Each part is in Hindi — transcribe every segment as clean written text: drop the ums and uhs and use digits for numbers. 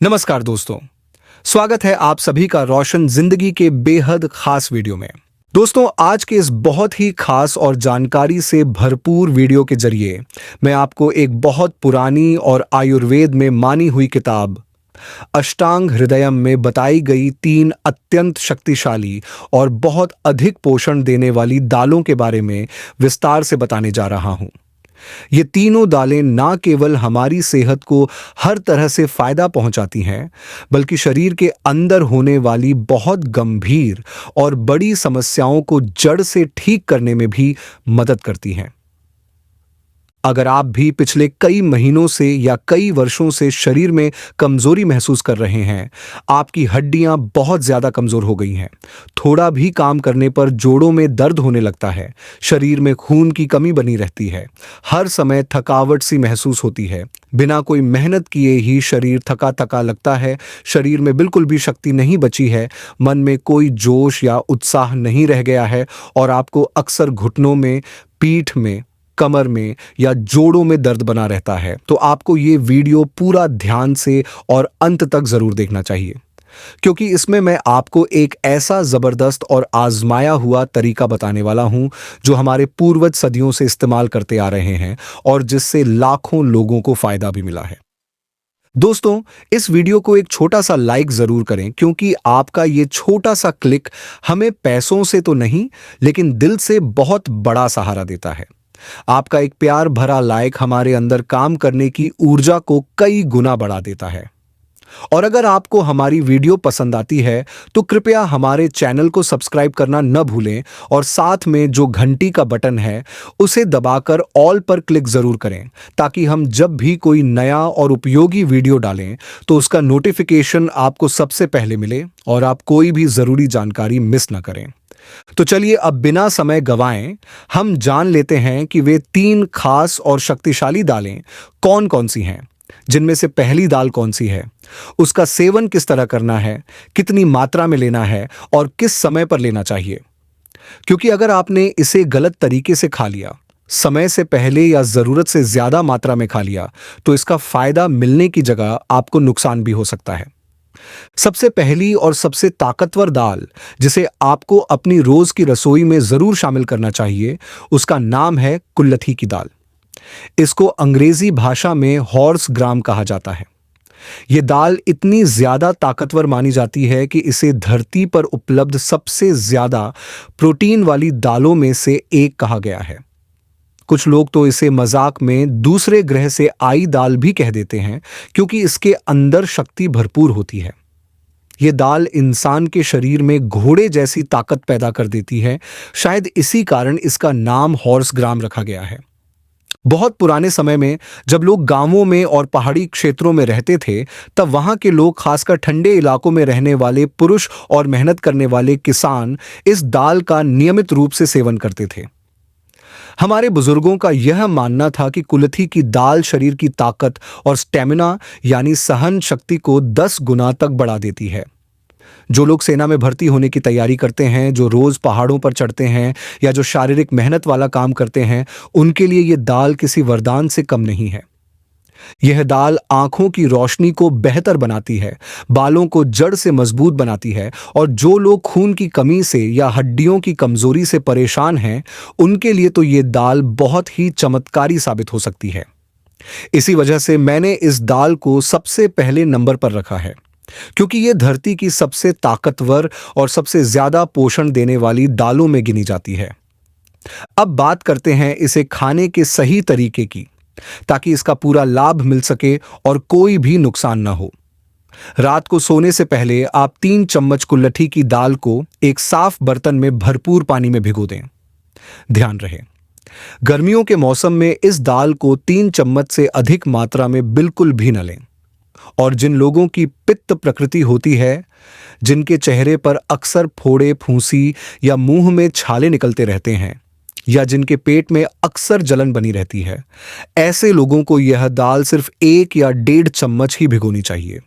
नमस्कार दोस्तों। स्वागत है आप सभी का रोशन जिंदगी के बेहद खास वीडियो में। दोस्तों, आज के इस बहुत ही खास और जानकारी से भरपूर वीडियो के जरिए मैं आपको एक बहुत पुरानी और आयुर्वेद में मानी हुई किताब अष्टांग हृदयम में बताई गई 3 अत्यंत शक्तिशाली और बहुत अधिक पोषण देने वाली दालों के बारे में विस्तार से बताने जा रहा हूं। ये तीनों दालें ना केवल हमारी सेहत को हर तरह से फायदा पहुंचाती हैं, बल्कि शरीर के अंदर होने वाली बहुत गंभीर और बड़ी समस्याओं को जड़ से ठीक करने में भी मदद करती हैं। अगर आप भी पिछले कई महीनों से या कई वर्षों से शरीर में कमजोरी महसूस कर रहे हैं, आपकी हड्डियां बहुत ज्यादा कमजोर हो गई हैं, थोड़ा भी काम करने पर जोड़ों में दर्द होने लगता है, शरीर में खून की कमी बनी रहती है, हर समय थकावट सी महसूस होती है, बिना कोई मेहनत किए ही शरीर थका थका लगता है, शरीर में बिल्कुल भी शक्ति नहीं बची है, मन में कोई जोश या उत्साह नहीं रह गया है और आपको अक्सर घुटनों में, पीठ में, कमर में या जोड़ों में दर्द बना रहता है, तो आपको ये वीडियो पूरा ध्यान से और अंत तक जरूर देखना चाहिए, क्योंकि इसमें मैं आपको एक ऐसा जबरदस्त और आजमाया हुआ तरीका बताने वाला हूं जो हमारे पूर्वज सदियों से इस्तेमाल करते आ रहे हैं और जिससे लाखों लोगों को फायदा भी मिला है। दोस्तों, इस वीडियो को एक छोटा सा लाइक जरूर करें, क्योंकि आपका ये छोटा सा क्लिक हमें पैसों से तो नहीं, लेकिन दिल से बहुत बड़ा सहारा देता है। आपका एक प्यार भरा लाइक हमारे अंदर काम करने की ऊर्जा को कई गुना बढ़ा देता है। और अगर आपको हमारी वीडियो पसंद आती है तो कृपया हमारे चैनल को सब्सक्राइब करना न भूलें और साथ में जो घंटी का बटन है उसे दबाकर ऑल पर क्लिक जरूर करें, ताकि हम जब भी कोई नया और उपयोगी वीडियो डालें तो उसका नोटिफिकेशन आपको सबसे पहले मिले और आप कोई भी जरूरी जानकारी मिस न करें। तो चलिए अब बिना समय गवाएं हम जान लेते हैं कि वे 3 खास और शक्तिशाली दालें कौन कौन सी हैं। जिनमें से पहली दाल कौन सी है, उसका सेवन किस तरह करना है, कितनी मात्रा में लेना है और किस समय पर लेना चाहिए। क्योंकि अगर आपने इसे गलत तरीके से खा लिया, समय से पहले या जरूरत से ज्यादा मात्रा में खा लिया, तो इसका फायदा मिलने की जगह आपको नुकसान भी हो सकता है। सबसे पहली और सबसे ताकतवर दाल जिसे आपको अपनी रोज की रसोई में जरूर शामिल करना चाहिए, उसका नाम है कुल्लथी की दाल। इसको अंग्रेजी भाषा में हॉर्स ग्राम कहा जाता है। यह दाल इतनी ज्यादा ताकतवर मानी जाती है कि इसे धरती पर उपलब्ध सबसे ज्यादा प्रोटीन वाली दालों में से एक कहा गया है। कुछ लोग तो इसे मजाक में दूसरे ग्रह से आई दाल भी कह देते हैं, क्योंकि इसके अंदर शक्ति भरपूर होती है। यह दाल इंसान के शरीर में घोड़े जैसी ताकत पैदा कर देती है। शायद इसी कारण इसका नाम हॉर्स ग्राम रखा गया है। बहुत पुराने समय में जब लोग गांवों में और पहाड़ी क्षेत्रों में रहते थे, तब वहां के लोग, खासकर ठंडे इलाकों में रहने वाले पुरुष और मेहनत करने वाले किसान, इस दाल का नियमित रूप से सेवन करते थे। हमारे बुजुर्गों का यह मानना था कि कुल्थी की दाल शरीर की ताकत और स्टेमिना यानी सहन शक्ति को 10 गुना तक बढ़ा देती है। जो लोग सेना में भर्ती होने की तैयारी करते हैं, जो रोज पहाड़ों पर चढ़ते हैं या जो शारीरिक मेहनत वाला काम करते हैं, उनके लिए यह दाल किसी वरदान से कम नहीं है। यह दाल आंखों की रोशनी को बेहतर बनाती है, बालों को जड़ से मजबूत बनाती है और जो लोग खून की कमी से या हड्डियों की कमजोरी से परेशान हैं, उनके लिए तो यह दाल बहुत ही चमत्कारी साबित हो सकती है। इसी वजह से मैंने इस दाल को सबसे पहले नंबर पर रखा है, क्योंकि यह धरती की सबसे ताकतवर और सबसे ज्यादा पोषण देने वाली दालों में गिनी जाती है। अब बात करते हैं इसे खाने के सही तरीके की, ताकि इसका पूरा लाभ मिल सके और कोई भी नुकसान ना हो। रात को सोने से पहले आप 3 चम्मच कुल्लथी की दाल को एक साफ बर्तन में भरपूर पानी में भिगो दें। ध्यान रहे, गर्मियों के मौसम में इस दाल को 3 चम्मच से अधिक मात्रा में बिल्कुल भी न लें। और जिन लोगों की पित्त प्रकृति होती है, जिनके चेहरे पर अक्सर फोड़े, फूंसी या मुंह में छाले निकलते रहते हैं, या जिनके पेट में अक्सर जलन बनी रहती है, ऐसे लोगों को यह दाल सिर्फ 1 या 1.5 चम्मच ही भिगोनी चाहिए।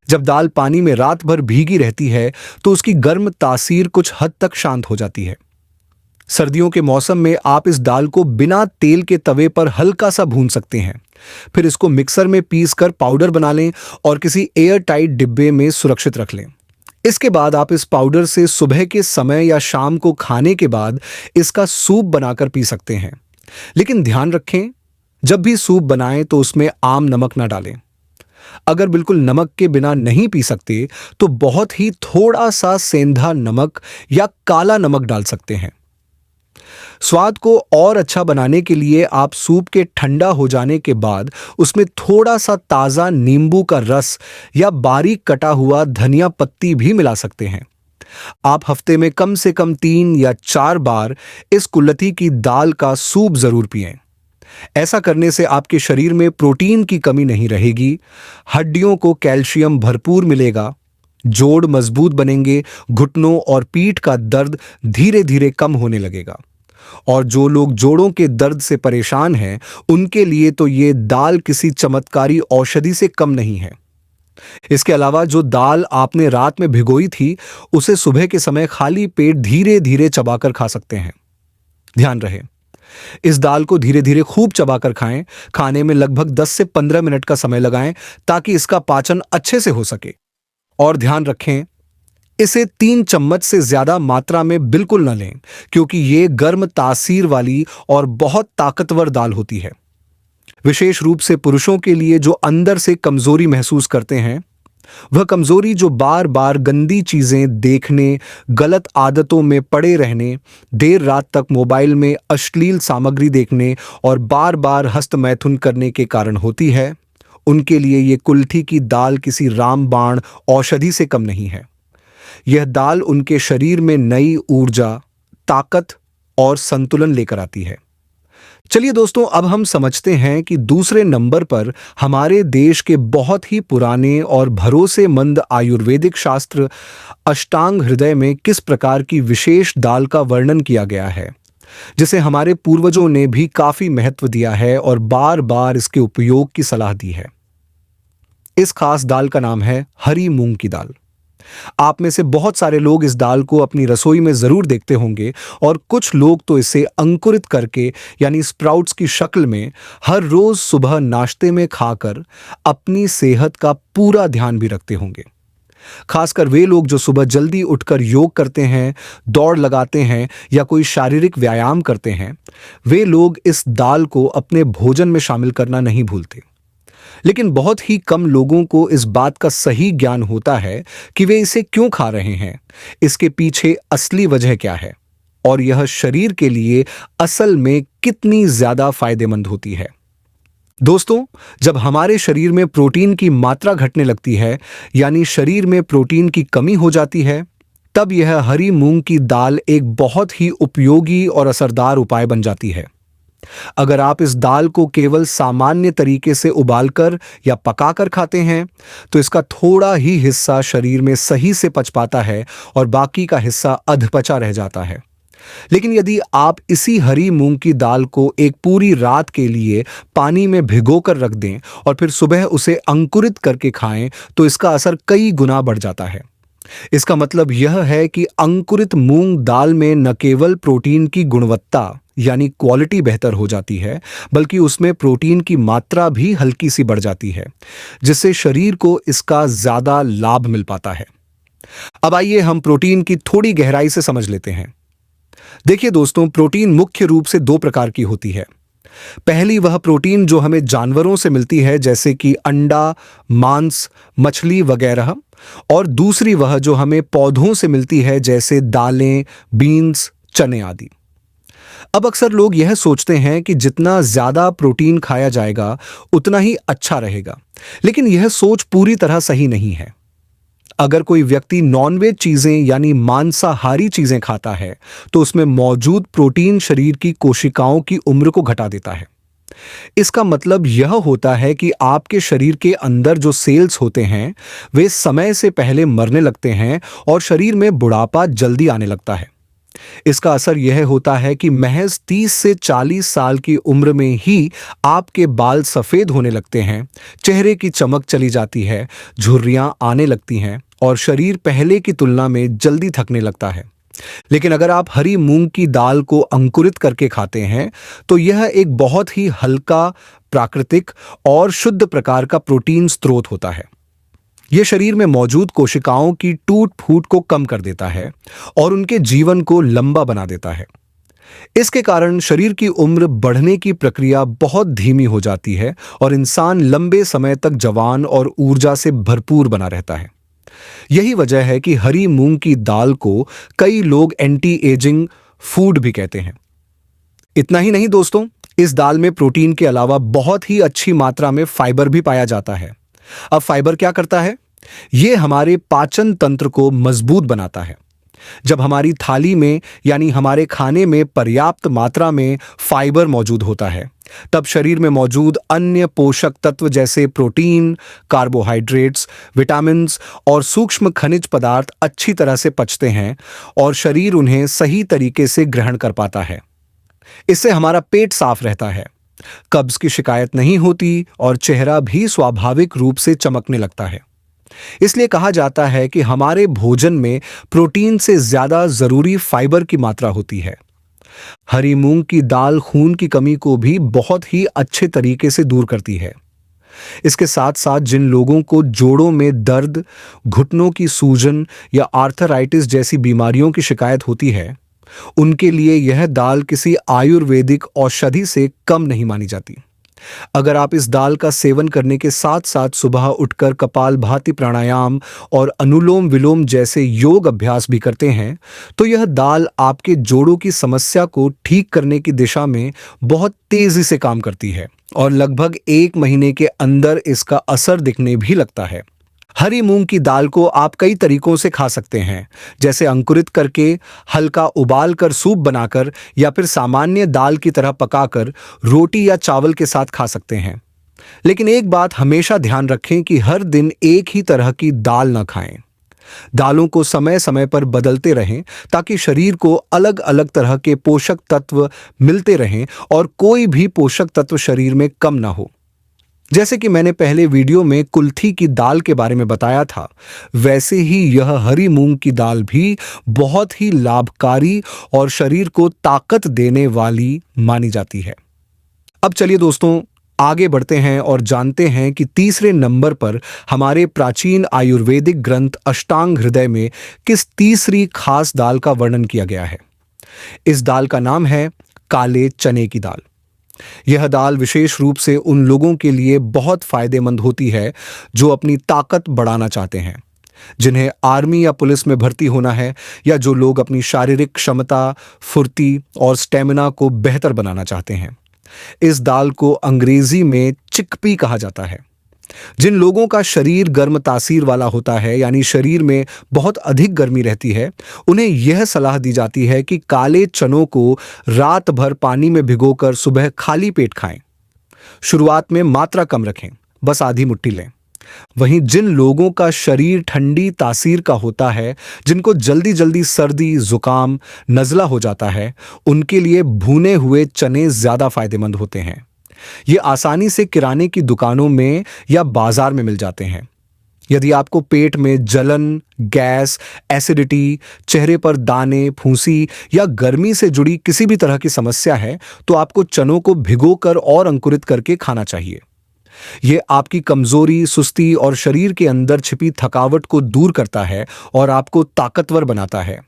जब दाल पानी में रात भर भीगी रहती है तो उसकी गर्म तासीर कुछ हद तक शांत हो जाती है। सर्दियों के मौसम में आप इस दाल को बिना तेल के तवे पर हल्का सा भून सकते हैं। फिर इसको मिक्सर में पीस कर पाउडर बना लें और किसी एयर टाइट डिब्बे में सुरक्षित रख लें। इसके बाद आप इस पाउडर से सुबह के समय या शाम को खाने के बाद इसका सूप बनाकर पी सकते हैं। लेकिन ध्यान रखें, जब भी सूप बनाएं तो उसमें आम नमक ना डालें। अगर बिल्कुल नमक के बिना नहीं पी सकते तो बहुत ही थोड़ा सा सेंधा नमक या काला नमक डाल सकते हैं। स्वाद को और अच्छा बनाने के लिए आप सूप के ठंडा हो जाने के बाद उसमें थोड़ा सा ताज़ा नींबू का रस या बारीक कटा हुआ धनिया पत्ती भी मिला सकते हैं। आप हफ्ते में कम से कम 3 या 4 बार इस कुल्थी की दाल का सूप जरूर पिएं। ऐसा करने से आपके शरीर में प्रोटीन की कमी नहीं रहेगी, हड्डियों को कैल्शियम भरपूर मिलेगा, जोड़ मजबूत बनेंगे, घुटनों और पीठ का दर्द धीरे धीरे कम होने लगेगा। और जो लोग जोड़ों के दर्द से परेशान हैं, उनके लिए तो ये दाल किसी चमत्कारी औषधि से कम नहीं है। इसके अलावा जो दाल आपने रात में भिगोई थी, उसे सुबह के समय खाली पेट धीरे धीरे चबाकर खा सकते हैं। ध्यान रहे, इस दाल को धीरे धीरे खूब चबाकर खाएं। खाने में लगभग 10 से 15 मिनट का समय लगाएं ताकि इसका पाचन अच्छे से हो सके। और ध्यान रखें, इसे 3 चम्मच से ज्यादा मात्रा में बिल्कुल न लें, क्योंकि ये गर्म तासीर वाली और बहुत ताकतवर दाल होती है। विशेष रूप से पुरुषों के लिए जो अंदर से कमजोरी महसूस करते हैं, वह कमजोरी जो बार बार गंदी चीजें देखने, गलत आदतों में पड़े रहने, देर रात तक मोबाइल में अश्लील सामग्री देखने और बार बार हस्तमैथुन करने के कारण होती है, उनके लिए ये कुल्थी की दाल किसी रामबाण औषधि से कम नहीं है। यह दाल उनके शरीर में नई ऊर्जा, ताकत और संतुलन लेकर आती है। चलिए दोस्तों, अब हम समझते हैं कि दूसरे नंबर पर हमारे देश के बहुत ही पुराने और भरोसेमंद आयुर्वेदिक शास्त्र अष्टांग हृदय में किस प्रकार की विशेष दाल का वर्णन किया गया है, जिसे हमारे पूर्वजों ने भी काफी महत्व दिया है और बार बार इसके उपयोग की सलाह दी है। इस खास दाल का नाम है हरी मूंग की दाल। आप में से बहुत सारे लोग इस दाल को अपनी रसोई में जरूर देखते होंगे और कुछ लोग तो इसे अंकुरित करके यानी स्प्राउट्स की शक्ल में हर रोज सुबह नाश्ते में खाकर अपनी सेहत का पूरा ध्यान भी रखते होंगे। खासकर वे लोग जो सुबह जल्दी उठकर योग करते हैं, दौड़ लगाते हैं या कोई शारीरिक व्यायाम करते हैं, वे लोग इस दाल को अपने भोजन में शामिल करना नहीं भूलते। लेकिन बहुत ही कम लोगों को इस बात का सही ज्ञान होता है कि वे इसे क्यों खा रहे हैं, इसके पीछे असली वजह क्या है और यह शरीर के लिए असल में कितनी ज्यादा फायदेमंद होती है। दोस्तों, जब हमारे शरीर में प्रोटीन की मात्रा घटने लगती है, यानी शरीर में प्रोटीन की कमी हो जाती है, तब यह हरी मूंग की दाल एक बहुत ही उपयोगी और असरदार उपाय बन जाती है। अगर आप इस दाल को केवल सामान्य तरीके से उबालकर या पकाकर खाते हैं, तो इसका थोड़ा ही हिस्सा शरीर में सही से पच पाता है और बाकी का हिस्सा अधपचा रह जाता है। लेकिन यदि आप इसी हरी मूंग की दाल को एक पूरी रात के लिए पानी में भिगोकर रख दें और फिर सुबह उसे अंकुरित करके खाएं, तो इसका असर कई गुना बढ़ जाता है। इसका मतलब यह है कि अंकुरित मूंग दाल में न केवल प्रोटीन की गुणवत्ता यानी क्वालिटी बेहतर हो जाती है, बल्कि उसमें प्रोटीन की मात्रा भी हल्की सी बढ़ जाती है, जिससे शरीर को इसका ज्यादा लाभ मिल पाता है। अब आइए हम प्रोटीन की थोड़ी गहराई से समझ लेते हैं। देखिए दोस्तों, प्रोटीन मुख्य रूप से 2 प्रकार की होती है। पहली वह प्रोटीन जो हमें जानवरों से मिलती है, जैसे कि अंडा, मांस, मछली वगैरह, और दूसरी वह जो हमें पौधों से मिलती है, जैसे दालें, बीन्स, चने आदि। अब अक्सर लोग यह सोचते हैं कि जितना ज्यादा प्रोटीन खाया जाएगा उतना ही अच्छा रहेगा, लेकिन यह सोच पूरी तरह सही नहीं है। अगर कोई व्यक्ति नॉनवेज चीजें यानी मांसाहारी चीजें खाता है, तो उसमें मौजूद प्रोटीन शरीर की कोशिकाओं की उम्र को घटा देता है। इसका मतलब यह होता है कि आपके शरीर के अंदर जो सेल्स होते हैं, वे समय से पहले मरने लगते हैं और शरीर में बुढ़ापा जल्दी आने लगता है। इसका असर यह होता है कि महज 30 से 40 साल की उम्र में ही आपके बाल सफेद होने लगते हैं, चेहरे की चमक चली जाती है, झुर्रियां आने लगती हैं और शरीर पहले की तुलना में जल्दी थकने लगता है। लेकिन अगर आप हरी मूंग की दाल को अंकुरित करके खाते हैं तो यह एक बहुत ही हल्का, प्राकृतिक और शुद्ध प्रकार का प्रोटीन स्रोत होता है। यह शरीर में मौजूद कोशिकाओं की टूट फूट को कम कर देता है और उनके जीवन को लंबा बना देता है। इसके कारण शरीर की उम्र बढ़ने की प्रक्रिया बहुत धीमी हो जाती है और इंसान लंबे समय तक जवान और ऊर्जा से भरपूर बना रहता है। यही वजह है कि हरी मूंग की दाल को कई लोग एंटी एजिंग फूड भी कहते हैं। इतना ही नहीं दोस्तों, इस दाल में प्रोटीन के अलावा बहुत ही अच्छी मात्रा में फाइबर भी पाया जाता है। अब फाइबर क्या करता है? यह हमारे पाचन तंत्र को मजबूत बनाता है। जब हमारी थाली में यानी हमारे खाने में पर्याप्त मात्रा में फाइबर मौजूद होता है, तब शरीर में मौजूद अन्य पोषक तत्व जैसे प्रोटीन, कार्बोहाइड्रेट्स, विटामिन्स और सूक्ष्म खनिज पदार्थ अच्छी तरह से पचते हैं और शरीर उन्हें सही तरीके से ग्रहण कर पाता है। इससे हमारा पेट साफ रहता है, कब्ज की शिकायत नहीं होती और चेहरा भी स्वाभाविक रूप से चमकने लगता है। इसलिए कहा जाता है कि हमारे भोजन में प्रोटीन से ज्यादा जरूरी फाइबर की मात्रा होती है। हरी मूंग की दाल खून की कमी को भी बहुत ही अच्छे तरीके से दूर करती है। इसके साथ साथ जिन लोगों को जोड़ों में दर्द, घुटनों की सूजन या आर्थराइटिस जैसी बीमारियों की शिकायत होती है, उनके लिए यह दाल किसी आयुर्वेदिक औषधि से कम नहीं मानी जाती। अगर आप इस दाल का सेवन करने के साथ साथ सुबह उठकर कपालभाति प्राणायाम और अनुलोम विलोम जैसे योग अभ्यास भी करते हैं, तो यह दाल आपके जोड़ों की समस्या को ठीक करने की दिशा में बहुत तेजी से काम करती है और लगभग 1 महीने के अंदर इसका असर दिखने भी लगता है। हरी मूंग की दाल को आप कई तरीकों से खा सकते हैं, जैसे अंकुरित करके, हल्का उबाल कर सूप बनाकर या फिर सामान्य दाल की तरह पकाकर रोटी या चावल के साथ खा सकते हैं। लेकिन एक बात हमेशा ध्यान रखें कि हर दिन एक ही तरह की दाल न खाएं। दालों को समय समय पर बदलते रहें ताकि शरीर को अलग अलग तरह के पोषक तत्व मिलते रहें और कोई भी पोषक तत्व शरीर में कम ना हो। जैसे कि मैंने पहले वीडियो में कुल्थी की दाल के बारे में बताया था, वैसे ही यह हरी मूंग की दाल भी बहुत ही लाभकारी और शरीर को ताकत देने वाली मानी जाती है। अब चलिए दोस्तों, आगे बढ़ते हैं और जानते हैं कि तीसरे नंबर पर हमारे प्राचीन आयुर्वेदिक ग्रंथ अष्टांग हृदय में किस तीसरी खास दाल का वर्णन किया गया है। इस दाल का नाम है काले चने की दाल। यह दाल विशेष रूप से उन लोगों के लिए बहुत फायदेमंद होती है जो अपनी ताकत बढ़ाना चाहते हैं, जिन्हें आर्मी या पुलिस में भर्ती होना है, या जो लोग अपनी शारीरिक क्षमता, फुर्ती और स्टेमिना को बेहतर बनाना चाहते हैं। इस दाल को अंग्रेजी में चिकपी कहा जाता है। जिन लोगों का शरीर गर्म तासीर वाला होता है, यानी शरीर में बहुत अधिक गर्मी रहती है, उन्हें यह सलाह दी जाती है कि काले चनों को रात भर पानी में भिगोकर सुबह खाली पेट खाएं। शुरुआत में मात्रा कम रखें, बस आधी मुट्ठी लें। वहीं जिन लोगों का शरीर ठंडी तासीर का होता है, जिनको जल्दी जल्दी सर्दी, जुकाम, नज़ला हो जाता है, उनके लिए भुने हुए चने ज्यादा फायदेमंद होते हैं। ये आसानी से किराने की दुकानों में या बाजार में मिल जाते हैं। यदि आपको पेट में जलन, गैस, एसिडिटी, चेहरे पर दाने, फूंसी या गर्मी से जुड़ी किसी भी तरह की समस्या है, तो आपको चनों को भिगोकर और अंकुरित करके खाना चाहिए। ये आपकी कमजोरी, सुस्ती और शरीर के अंदर छिपी थकावट को दूर करता है और आपको ताकतवर बनाता है।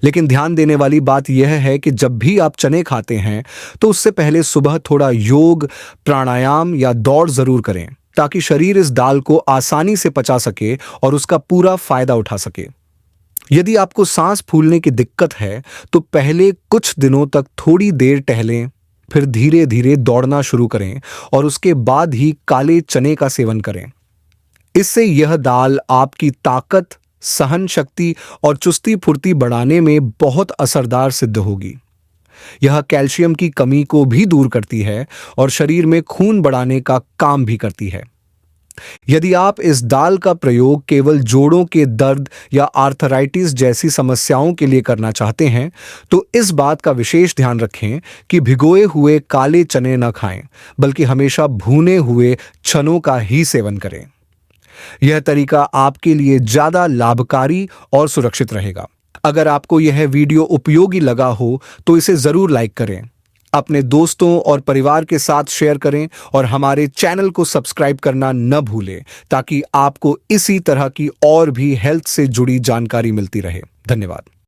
लेकिन ध्यान देने वाली बात यह है कि जब भी आप चने खाते हैं तो उससे पहले सुबह थोड़ा योग, प्राणायाम या दौड़ जरूर करें, ताकि शरीर इस दाल को आसानी से पचा सके और उसका पूरा फायदा उठा सके। यदि आपको सांस फूलने की दिक्कत है तो पहले कुछ दिनों तक थोड़ी देर टहलें, फिर धीरे धीरे दौड़ना शुरू करें और उसके बाद ही काले चने का सेवन करें। इससे यह दाल आपकी ताकत, सहन शक्ति और चुस्ती फुर्ती बढ़ाने में बहुत असरदार सिद्ध होगी। यह कैल्शियम की कमी को भी दूर करती है और शरीर में खून बढ़ाने का काम भी करती है। यदि आप इस दाल का प्रयोग केवल जोड़ों के दर्द या आर्थराइटिस जैसी समस्याओं के लिए करना चाहते हैं, तो इस बात का विशेष ध्यान रखें कि भिगोए हुए काले चने न खाएं, बल्कि हमेशा भुने हुए चनों का ही सेवन करें। यह तरीका आपके लिए ज्यादा लाभकारी और सुरक्षित रहेगा। अगर आपको यह वीडियो उपयोगी लगा हो तो इसे जरूर लाइक करें, अपने दोस्तों और परिवार के साथ शेयर करें और हमारे चैनल को सब्सक्राइब करना न भूलें ताकि आपको इसी तरह की और भी हेल्थ से जुड़ी जानकारी मिलती रहे। धन्यवाद।